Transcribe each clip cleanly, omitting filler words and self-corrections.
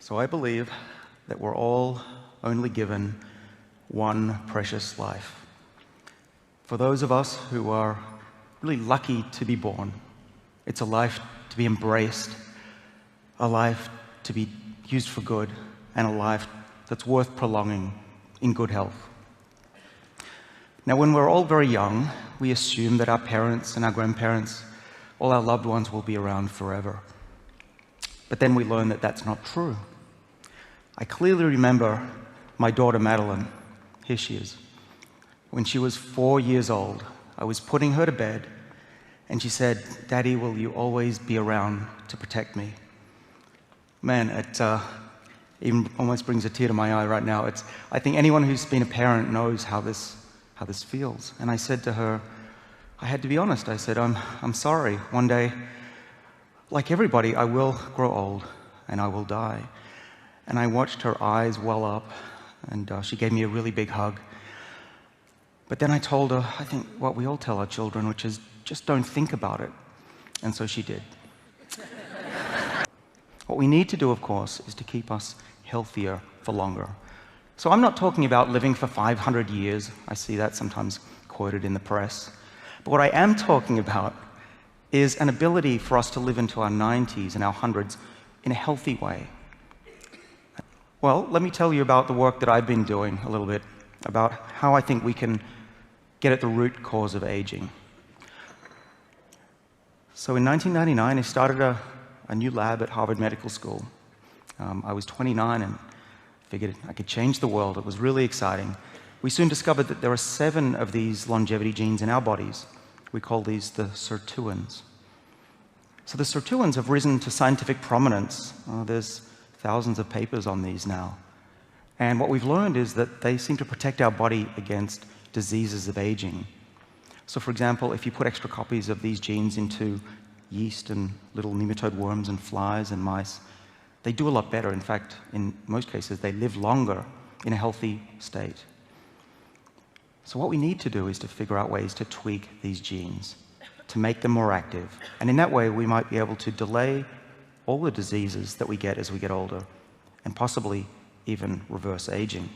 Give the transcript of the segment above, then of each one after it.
So I believe that we're all only given one precious life. For those of us who are really lucky to be born, it's a life to be embraced, a life to be used for good, and a life that's worth prolonging in good health. Now, when we're all very young, we assume that our parents and our grandparents, all our loved ones, will be around forever. But then we learn that that's not true. I clearly remember my daughter Madeline, here she is. When she was 4 years old, I was putting her to bed, and she said, "Daddy, will you always be around to protect me?" Man, it even almost brings a tear to my eye right now. I think anyone who's been a parent knows how this feels. And I said to her, I had to be honest, I said, I'm sorry. One day, like everybody, I will grow old and I will die. And I watched her eyes well up, and she gave me a really big hug. But then I told her, I think what we all tell our children, which is just don't think about it. And so she did. What we need to do, of course, is to keep us healthier for longer. So I'm not talking about living for 500 years. I see that sometimes quoted in the press. But what I am talking about is an ability for us to live into our 90s and our 100s in a healthy way. Well, let me tell you about the work that I've been doing a little bit, about how I think we can get at the root cause of aging. So in 1999, I started a new lab at Harvard Medical School. I was 29 and figured I could change the world. It was really exciting. We soon discovered that there are 7 of these longevity genes in our bodies. We call these the sirtuins. So the sirtuins have risen to scientific prominence. There's thousands of papers on these now. And what we've learned is that they seem to protect our body against diseases of aging. So for example, if you put extra copies of these genes into yeast and little nematode worms and flies and mice, they do a lot better. In fact, in most cases, they live longer in a healthy state. So what we need to do is to figure out ways to tweak these genes, to make them more active. And in that way, we might be able to delay all the diseases that we get as we get older, and possibly even reverse aging.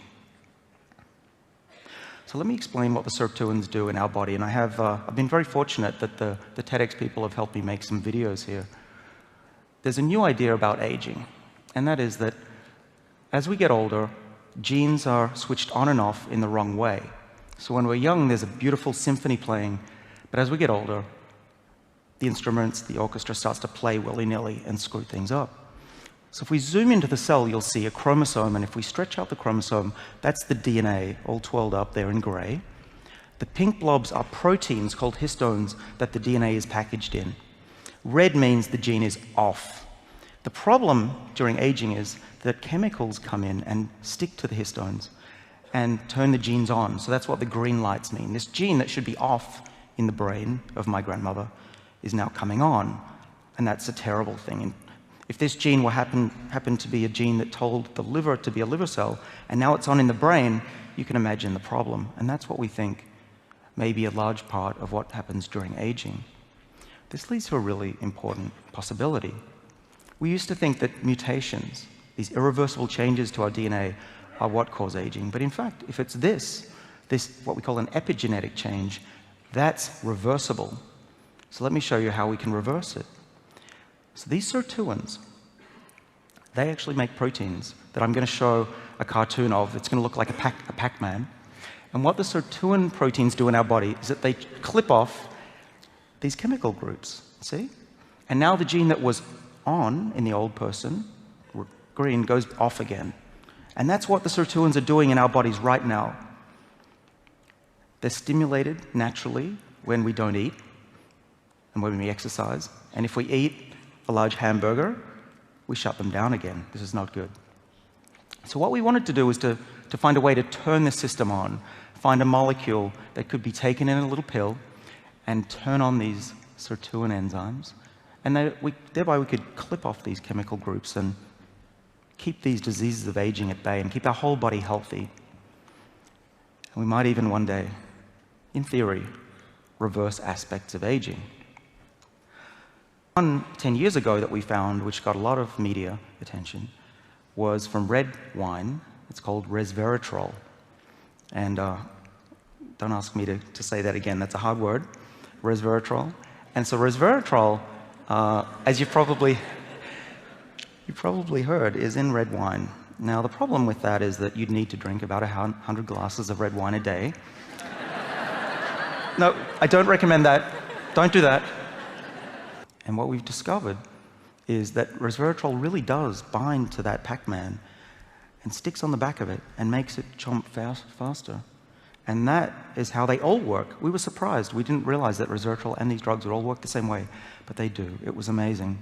So let me explain what the sirtuins do in our body. And I've been very fortunate that the TEDx people have helped me make some videos here. There's a new idea about aging, and that is that as we get older, genes are switched on and off in the wrong way. So when we're young, there's a beautiful symphony playing, but as we get older, the instruments, the orchestra starts to play willy-nilly and screw things up. So if we zoom into the cell, you'll see a chromosome, and if we stretch out the chromosome, that's the DNA, all twirled up there in gray. The pink blobs are proteins called histones that the DNA is packaged in. Red means the gene is off. The problem during aging is that chemicals come in and stick to the histones and turn the genes on. So that's what the green lights mean. This gene that should be off in the brain of my grandmother is now coming on, and that's a terrible thing. And if this gene happened to be a gene that told the liver to be a liver cell, and now it's on in the brain, you can imagine the problem. And that's what we think may be a large part of what happens during aging. This leads to a really important possibility. We used to think that mutations, these irreversible changes to our DNA, are what cause aging. But in fact, if it's this what we call an epigenetic change, that's reversible. So let me show you how we can reverse it. So these sirtuins, they actually make proteins that I'm going to show a cartoon of. It's going to look like a Pac-Man. And what the sirtuin proteins do in our body is that they clip off these chemical groups, see? And now the gene that was on in the old person, green, goes off again. And that's what the sirtuins are doing in our bodies right now. They're stimulated naturally when we don't eat and when we exercise. And if we eat a large hamburger, we shut them down again. This is not good. So what we wanted to do was to find a way to turn the system on, find a molecule that could be taken in a little pill and turn on these sirtuin enzymes. And thereby we could clip off these chemical groups and keep these diseases of aging at bay and keep our whole body healthy. And we might even one day, in theory, reverse aspects of aging. One 10 years ago that we found, which got a lot of media attention, was from red wine. It's called resveratrol. And don't ask me to say that again. That's a hard word, resveratrol. And so resveratrol, as you probably heard, is in red wine. Now, the problem with that is that you'd need to drink about 100 glasses of red wine a day. No, I don't recommend that. Don't do that. And what we've discovered is that resveratrol really does bind to that Pac-Man and sticks on the back of it and makes it chomp faster. And that is how they all work. We were surprised. We didn't realize that resveratrol and these drugs would all work the same way, but they do. It was amazing.